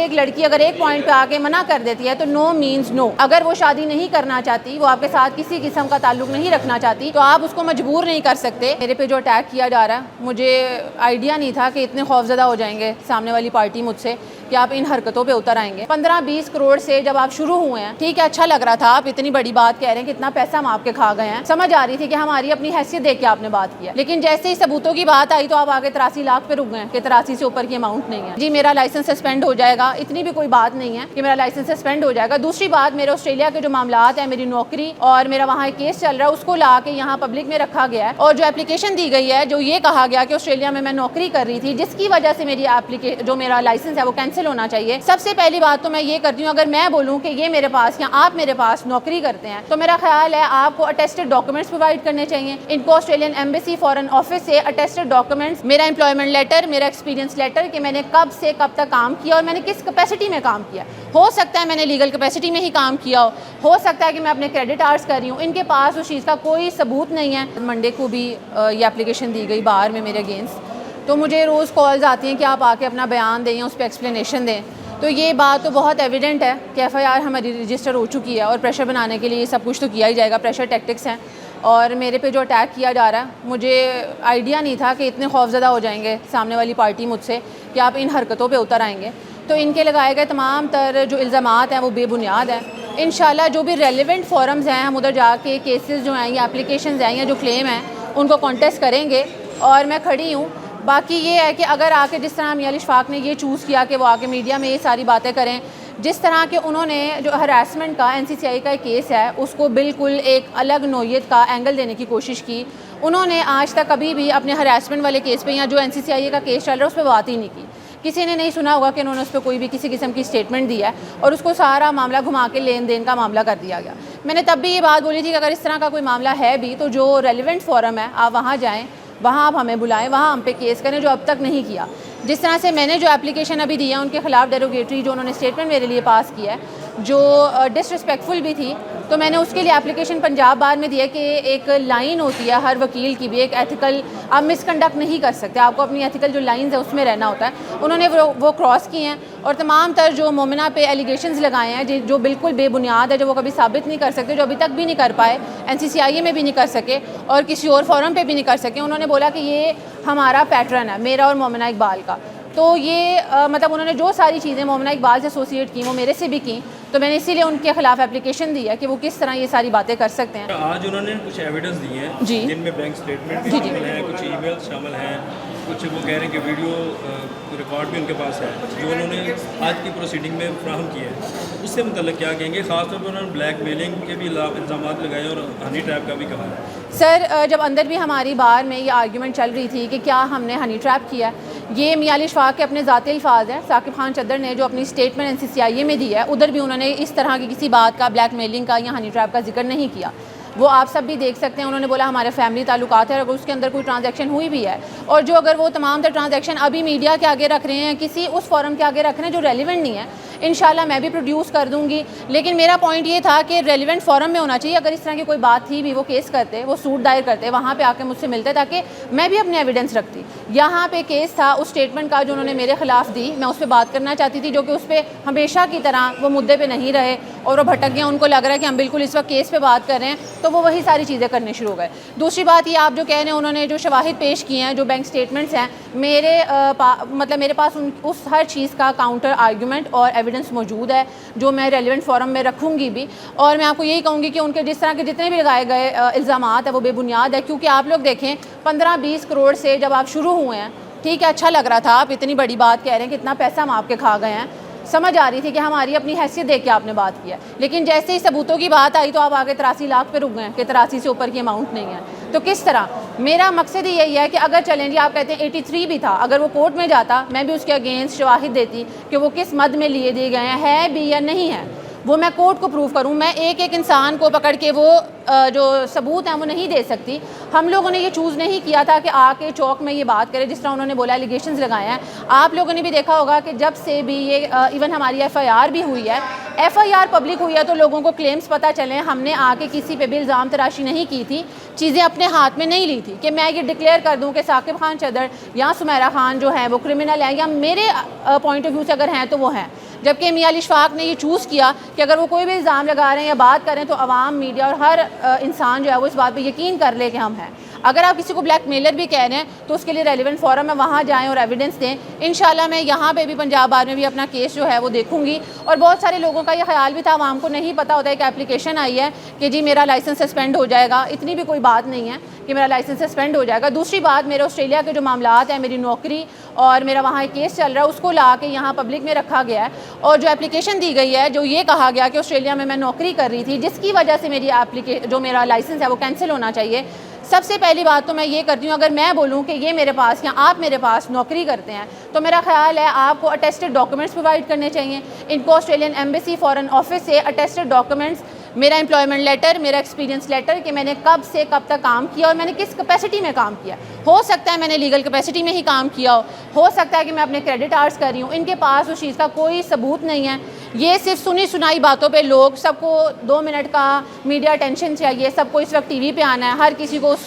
एक लड़की अगर एक पॉइंट पे आके मना कर देती है तो नो मीन्स नो। अगर वो शादी नहीं करना चाहती, वो आपके साथ किसी किस्म का ताल्लुक नहीं रखना चाहती, तो आप उसको मजबूर नहीं कर सकते। मेरे पे जो अटैक किया जा रहा है, मुझे आइडिया नहीं था कि इतने खौफजदा हो जाएंगे सामने वाली पार्टी मुझसे कि आप इन हरकतों पे उतर आएंगे। 15-20 करोड़ से जब आप शुरू हुए हैं, ठीक है, अच्छा लग रहा था, आप इतनी बड़ी बात कह रहे हैं कि इतना पैसा हम आपके खा गए हैं, समझ आ रही थी कि हमारी अपनी हैसियत देख के आपने बात किया। लेकिन जैसे ही सबूतों की बात आई तो आप आगे 83 लाख पे रुक गए कि 83 से ऊपर की अमाउंट नहीं है। जी मेरा लाइसेंस सस्पेंड हो जाएगा, इतनी भी कोई बात नहीं है कि मेरा लाइसेंस सस्पेंड हो जाएगा। दूसरी बात, मेरे ऑस्ट्रेलिया के जो मामलात है, मेरी नौकरी और मेरा वहाँ एक केस चल रहा है, उसको ला के यहाँ पब्लिक में रखा गया है। और जो एप्लीकेशन दी गई है, जो ये कहा गया कि ऑस्ट्रेलिया में मैं नौकरी कर रही थी जिसकी वजह से मेरी जो मेरा लाइसेंस है वो कैंसिल होना चाहिए। सबसे पहली बात तो मैं ये करती हूँ, अगर मैं बोलूँ कि ये मेरे पास या आप मेरे पास नौकरी करते हैं तो मेरा ख्याल है आपको अटेस्टेड डॉक्यूमेंट्स प्रोवाइड करने चाहिए। इनको ऑस्ट्रेलियन एम्बेसी फॉरेन ऑफिस से अटेस्टेड डॉक्यूमेंट्स, मेरा एम्प्लॉयमेंट लेटर, मेरा एक्सपीरियंस लेटर कि मैंने कब से कब तक काम किया और मैंने किस कैपेसिटी में काम किया। हो सकता है मैंने लीगल कैपेसिटी में ही काम किया हो सकता है कि मैं अपने क्रेडिट आवर्स कर रही हूँ। इनके पास उस चीज़ का कोई सबूत नहीं है। मंडे को भी ये एप्लीकेशन दी गई बाहर में मेरे अगेंस्ट, तो मुझे रोज़ कॉल्स आती हैं कि आप आके अपना बयान दें, उस पर एक्सप्लेनेशन दें। तो ये बात तो बहुत एविडेंट है कि FIR हमारी रजिस्टर हो चुकी है और प्रेशर बनाने के लिए ये सब कुछ तो किया ही जाएगा, प्रेशर टैक्टिक्स हैं। और मेरे पे जो अटैक किया जा रहा है, मुझे आइडिया नहीं था कि इतने खौफजदा हो जाएंगे सामने वाली पार्टी मुझसे कि आप इन हरकतों पे उतर आएंगे। तो इनके लगाए गए तमाम तर जो इल्ज़ामात हैं वो बेबुनियाद हैं। इंशाल्लाह जो भी रेलिवेंट फोरम्स हैं, हम उधर जाके केसेस जो हैं या एप्लीकेशंस हैं या जो क्लेम हैं उनको कॉन्टेस्ट करेंगे और मैं खड़ी हूँ। बाकी ये है कि अगर आके जिस तरह मियां अली इशफाक ने ये चूज़ किया कि वो आके मीडिया में ये सारी बातें करें, जिस तरह के उन्होंने जो हरासमेंट का NCCI का केस है उसको बिल्कुल एक अलग नोयत का एंगल देने की कोशिश की। उन्होंने आज तक कभी भी अपने हरासमेंट वाले केस पे या जो NCCI का केस चल रहा है उस पर बात ही नहीं की। किसी ने नहीं सुना होगा कि उन्होंने उस पर कोई भी किसी किस्म की स्टेटमेंट दिया है और उसको सारा मामला घुमा के लेन देन का मामला कर दिया गया। मैंने तब भी ये बात बोली थी कि अगर इस तरह का कोई मामला है भी तो जो रेलिवेंट फोरम है आप वहाँ जाएँ, वहाँ आप हमें बुलाएं, वहाँ हम पे केस करें, जो अब तक नहीं किया। जिस तरह से मैंने जो एप्लीकेशन अभी दी है उनके ख़िलाफ़ डेरोगेटरी जो उन्होंने स्टेटमेंट मेरे लिए पास किया है, जो डिसरिस्पेक्टफुल भी थी, तो मैंने उसके लिए एप्लीकेशन पंजाब बार में दिया कि एक लाइन होती है हर वकील की भी, एक एथिकल, आप मिसकंडक्ट नहीं कर सकते, आपको अपनी एथिकल जो लाइंस है उसमें रहना होता है। उन्होंने वो क्रॉस किए हैं और तमाम तर जो मोमिना पे एलिगेशंस लगाए हैं जो बिल्कुल बेबुनियाद है, जो वो कभी साबित नहीं कर सकते, जो अभी तक भी नहीं कर पाए, NCCI में भी नहीं कर सके और किसी और फोरम पे भी नहीं कर सके। उन्होंने बोला कि ये हमारा पैटर्न है, मेरा और मोमिना इकबाल का। तो ये मतलब उन्होंने जो सारी चीज़ें मोमिना इकबाल से एसोसिएट की वो मेरे से भी की, तो मैंने इसीलिए उनके खिलाफ एप्लीकेशन दी है कि वो किस तरह ये सारी बातें कर सकते हैं। आज उन्होंने कुछ एविडेंस दी है जी, जिनमें बैंक स्टेटमेंट भी शामिल है, कुछ ईमेल शामिल हैं, कुछ वो कह रहे हैं कि वीडियो रिकॉर्ड भी उनके पास है जो उन्होंने आज की प्रोसीडिंग में फ्राहम किया है। उससे मतलब क्या कहेंगे? ख़ासतौर पर उन्होंने ब्लैक मेलिंग के भी इल्ज़ाम लगाए और हनी ट्रैप का भी कहा है। सर जब अंदर भी हमारी बार में ये आर्ग्यूमेंट चल रही थी कि क्या हमने हनी ट्रैप किया, ये मियां अली इशफाक के अपने ज़ाती अल्फाज हैं। साकिब खान चद्दर ने जो अपनी स्टेटमेंट NCCI में दी है उधर भी उन्होंने इस तरह की किसी बात का, ब्लैक मेलिंग का या हनी ट्रैप का जिक्र नहीं किया। वो आप सब भी देख सकते हैं। उन्होंने बोला हमारे फैमिली ताल्लुकात है, अगर उसके अंदर कोई ट्रांजैक्शन हुई भी है और जो अगर वो तमाम तर ट्रांजैक्शन अभी मीडिया के आगे रख रहे हैं, किसी उस फोरम के आगे रख रहे हैं जो रेलिवेंट नहीं है, इंशाल्लाह मैं भी प्रोड्यूस कर दूंगी। लेकिन मेरा पॉइंट ये था कि रेलिवेंट फोरम में होना चाहिए। अगर इस तरह की कोई बात थी भी, वो केस करते, वो सूट दायर करते, वहाँ पे आके मुझसे मिलते ताकि मैं भी अपने एविडेंस रखती। यहाँ पे केस था उस स्टेटमेंट का जो उन्होंने मेरे खिलाफ दी, मैं उस पर बात करना चाहती थी, जो कि उस पर हमेशा की तरह वो मुद्दे पर नहीं रहे और वो भटक गए। उनको लग रहा है कि हम बिल्कुल इस वक्त केस पर बात कर रहे हैं, तो वो वही सारी चीज़ें करने शुरू हो गए। दूसरी बात ये आप जो कह रहे हैं, उन्होंने जो शवाहिद पेश किए हैं, जो बैंक स्टेटमेंट्स हैं, मतलब मेरे पास उस हर चीज़ का काउंटर आर्ग्यूमेंट और एविडेंस मौजूद है जो मैं रेलिवेंट फोरम में रखूँगी भी। और मैं आपको यही कहूँगी कि उनके जिस तरह के जितने भी लगाए गए इल्ज़ामात है वो बेबुनियाद है, क्योंकि आप लोग देखें 15-20 करोड़ से जब आप शुरू हुए हैं, ठीक है, अच्छा लग रहा था, आप इतनी बड़ी बात कह रहे हैं कि इतना पैसा हम आपके खा गए हैं, समझ आ रही थी कि हमारी अपनी हैसियत देख के आपने बात किया। लेकिन जैसे ही सबूतों की बात आई तो आप आगे 83 लाख पे रुक गए कि 83 से ऊपर की अमाउंट नहीं है। तो किस तरह, मेरा मकसद ही यही है कि अगर चलें जी, आप कहते हैं 83 भी था, अगर वो कोर्ट में जाता, मैं भी उसके अगेंस्ट शवाहिद देती कि वो किस मद में लिए दिए गए हैं भी या नहीं है, वो मैं कोर्ट को प्रूव करूं। मैं एक एक इंसान को पकड़ के वो जो सबूत हैं वो नहीं दे सकती। हम लोगों ने ये चूज़ नहीं किया था कि आके चौक में ये बात करें, जिस तरह उन्होंने बोला एलिगेशंस लगाए हैं। आप लोगों ने भी देखा होगा कि जब से भी ये इवन हमारी FIR भी हुई है, FIR पब्लिक हुई है, तो लोगों को क्लेम्स पता चले। हमने आके किसी पे भी इल्ज़ाम तराशी नहीं की थी, चीज़ें अपने हाथ में नहीं ली थी कि मैं ये डिक्लेयर कर दूँ कि साकिब खान चद्दर या सुमेरा खान जो है वो क्रिमिनल है, या मेरे पॉइंट ऑफ व्यू से अगर हैं तो वो हैं। जबकि मियां अली इशफाक ने ये चूज़ किया कि अगर वो कोई भी इल्ज़ाम लगा रहे हैं या बात करें तो आवाम, मीडिया और हर इंसान जो है वो इस बात पर यकीन कर ले कि हम हैं। अगर आप किसी को ब्लैकमेलर भी कह रहे हैं तो उसके लिए रेलिवेंट फोरम है, वहाँ जाएं और एविडेंस दें। इंशाल्लाह मैं यहाँ पे भी पंजाब बार में भी अपना केस जो है वो देखूंगी। और बहुत सारे लोगों का ये ख्याल भी था, आवाम को नहीं पता होता है कि एप्लीकेशन आई है कि जी मेरा लाइसेंस सस्पेंड हो जाएगा। इतनी भी कोई बात नहीं है कि मेरा लाइसेंस सस्पेंड हो जाएगा। दूसरी बात, मेरे ऑस्ट्रेलिया के जो मामलात हैं, मेरी नौकरी और मेरा वहाँ एक केस चल रहा है, उसको ला के यहाँ पब्लिक में रखा गया है। और जो एप्लीकेशन दी गई है, जो ये कहा गया कि ऑस्ट्रेलिया में मैं नौकरी कर रही थी जिसकी वजह से मेरी जो मेरा लाइसेंस है वो कैंसिल होना चाहिए। सबसे पहली बात तो मैं ये करती हूँ, अगर मैं बोलूँ कि ये मेरे पास या आप मेरे पास नौकरी करते हैं तो मेरा ख्याल है आपको अटेस्टेड डॉक्यूमेंट्स प्रोवाइड करने चाहिए। इनको ऑस्ट्रेलियन एम्बेसी फॉरेन ऑफिस से अटेस्टेड डॉक्यूमेंट्स, मेरा एम्प्लॉयमेंट लेटर, मेरा एक्सपीरियंस लेटर कि मैंने कब से कब तक काम किया और मैंने किस कैपेसिटी में काम किया। हो सकता है मैंने लीगल कैपेसिटी में ही काम किया हो सकता है कि मैं अपने क्रेडिट आवर्स कर रही हूँ। इनके पास उस चीज़ का कोई सबूत नहीं है। ये सिर्फ सुनी सुनाई बातों पे लोग, सबको 2 मिनट का मीडिया अटेंशन चाहिए, सबको इस वक्त टीवी पे आना है, हर किसी को उस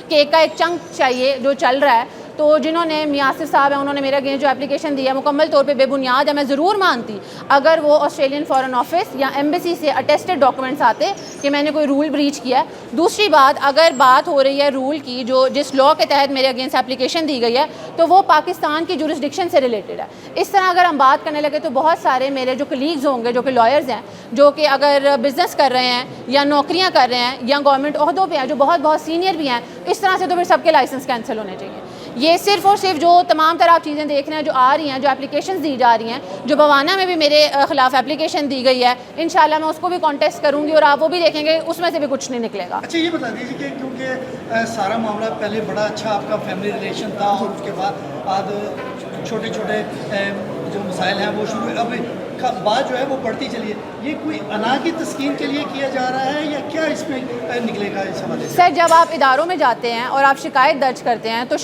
केक का एक चंक चाहिए जो चल रहा है। तो जिन्होंने मियां आसिफ साहब हैं उन्होंने मेरे अगेंस्ट जो एप्लीकेशन दी है मुकम्मल तौर पे बेबुनियाद है। मैं ज़रूर मानती अगर वो ऑस्ट्रेलियन फॉरेन ऑफिस या एम्बेसी से अटेस्टेड डॉक्यूमेंट्स आते कि मैंने कोई रूल ब्रीच किया है। दूसरी बात, अगर बात हो रही है रूल की, जो जिस लॉ के तहत मेरे अगेंस्ट एप्लीकेशन दी गई है तो वो पाकिस्तान की जुरिस्डिक्शन से रिलेटेड है। इस तरह अगर हम बात करने लगे तो बहुत सारे मेरे जो कलीग्स होंगे जो कि लॉयर्स हैं, जो कि अगर बिज़नेस कर रहे हैं या नौकरियाँ कर रहे हैं या गवर्नमेंट ओहदों पे हैं, जो बहुत बहुत सीनियर भी हैं, इस तरह से तो फिर सबके लाइसेंस कैंसिल होने चाहिए। ये सिर्फ और सिर्फ जो तमाम तरह आप चीज़ें देख रहे हैं जो आ रही हैं, जो एप्लीकेशंस दी जा रही हैं, जो बवाना में भी मेरे ख़िलाफ़ एप्लीकेशन दी गई है, इंशाल्लाह मैं उसको भी कॉन्टेस्ट करूँगी और आप वो भी देखेंगे, उसमें से भी कुछ नहीं निकलेगा। अच्छा ये बता दीजिए कि क्योंकि सारा मामला पहले बड़ा अच्छा आपका फैमिली रिलेशन था और उसके बाद छोटे छोटे जो मसाइल हैं वो शुरू, अब बात जो है वो बढ़ती चली है। ये कोई अना की तस्कीन के लिए किया जा रहा है या क्या इसमें निकलेगा इस हवाले से? सर, जब आप इदारों में जाते हैं और आप शिकायत दर्ज करते हैं तो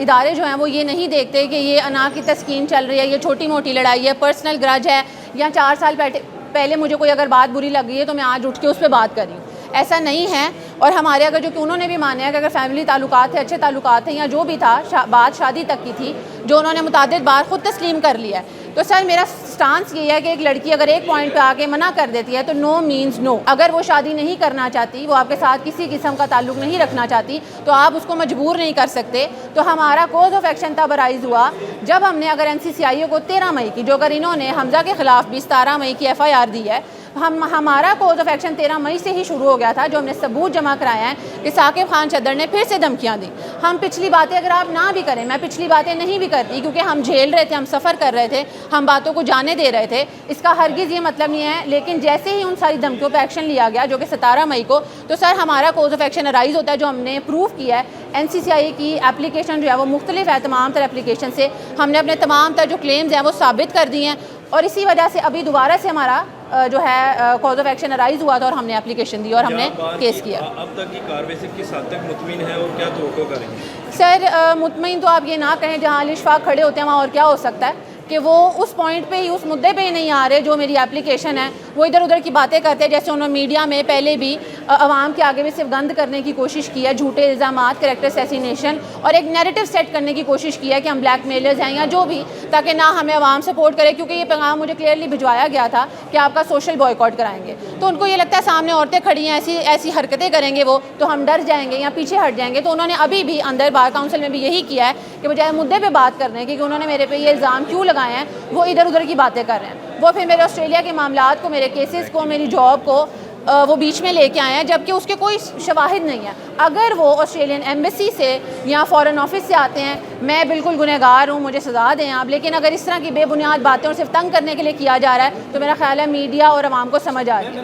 इदारे जो हैं वो ये नहीं देखते कि ये अना की तस्कीन चल रही है, ये छोटी मोटी लड़ाई है, पर्सनल ग्रज है, या 4 साल पहले मुझे कोई अगर बात बुरी लग गई है तो मैं आज उठ के उस पर बात कर रही हूँ। ऐसा नहीं है। और हमारे अगर जो कि उन्होंने भी माना है कि अगर फैमिली ताल्लुकात थे, अच्छे ताल्लुकात थे या जो भी था, बात शादी तक की थी, जो उन्होंने मुतादिद बार ख़ुद तस्लीम कर लिया है। तो सर मेरा स्टांस ये है कि एक लड़की अगर एक पॉइंट पे आके मना कर देती है तो नो मीन्स नो। अगर वो शादी नहीं करना चाहती, वो आपके साथ किसी किस्म का ताल्लुक नहीं रखना चाहती, तो आप उसको मजबूर नहीं कर सकते। तो हमारा कोज ऑफ एक्शन तब अराइज हुआ जब हमने अगर NCCIO को 13 मई की, जो अगर इन्होंने हमजा के ख़िलाफ़ भी 17 मई की FIR दी है, हमारा कोज ऑफ एक्शन 13 मई से ही शुरू हो गया था, जो हमने सबूत जमा कराए हैं कि साकिब खान चद्दर ने फिर से धमकियाँ दी। हम पिछली बातें अगर आप ना भी करें, मैं पिछली बातें नहीं भी करती क्योंकि हम झेल रहे थे, हम सफ़र कर रहे थे, हम बातों को जाने दे रहे थे, इसका हरगिज़ ये मतलब नहीं है। लेकिन जैसे ही उन सारी धमकियों पर एक्शन लिया गया जो कि 17 मई को, तो सर हमारा कोज ऑफ एक्शन अराइज होता है, जो हमने प्रूव किया है। NCCI की एप्लीकेशन जो है वो मुख्तलिफ है, तमाम तर एप्लीकेशन से हमने अपने तमाम तर जो क्लेम्स हैं वो साबित कर दिए हैं। और इसी वजह से अभी दोबारा से हमारा जो है कॉज ऑफ एक्शन अराइज हुआ था और हमने एप्लीकेशन दी और हमने केस किया। अब तक की कार्रवाई से किस हद तक मुतमिन है और क्या तवक्को करेंगे? सर मुतमिन तो आप ये ना कहें, जहाँ अली इशफाक खड़े होते हैं वहाँ और क्या हो सकता है कि वो उस पॉइंट पे ही, उस मुद्दे पे ही नहीं आ रहे जो मेरी एप्लीकेशन है। वो इधर उधर की बातें करते हैं, जैसे उन्होंने मीडिया में पहले भी आवाम के आगे भी सिर्फ गंद करने की कोशिश की है, झूठे इल्ज़ामात, कैरेक्टर असैसिनेशन और एक नैरेटिव सेट करने की कोशिश की है कि हम ब्लैक मेलर्स हैं या जो भी, ताकि ना हमें आवाम सपोर्ट करे। क्योंकि ये पैगाम मुझे क्लियरली भिजवाया गया था कि आपका सोशल बॉयकॉट कराएंगे। तो उनको ये लगता है सामने औरतें खड़ी हैं, ऐसी हरकतें करेंगे वो, तो हम डर जाएंगे या पीछे हट जाएंगे। तो उन्होंने अभी भी अंदर बार काउंसिल में भी यही किया है कि बजाय मुद्दे पर बात करने की कि उन्होंने मेरे पे ये इल्ज़ाम क्यों लगाए हैं, वो इधर उधर की बातें कर रहे हैं। वो फिर मेरे ऑस्ट्रेलिया के मामलात को, मेरे केसेस को, मेरी जॉब को वो बीच में लेके आए हैं, जबकि उसके कोई शवाहिद नहीं है। अगर वो ऑस्ट्रेलियन एम्बेसी से या फॉरेन ऑफिस से आते हैं, मैं बिल्कुल गुनहगार हूँ, मुझे सज़ा दें आप। लेकिन अगर इस तरह की बेबुनियाद बातें और सिर्फ तंग करने के लिए किया जा रहा है तो मेरा ख्याल है मीडिया और आवाम को समझ आ रही है।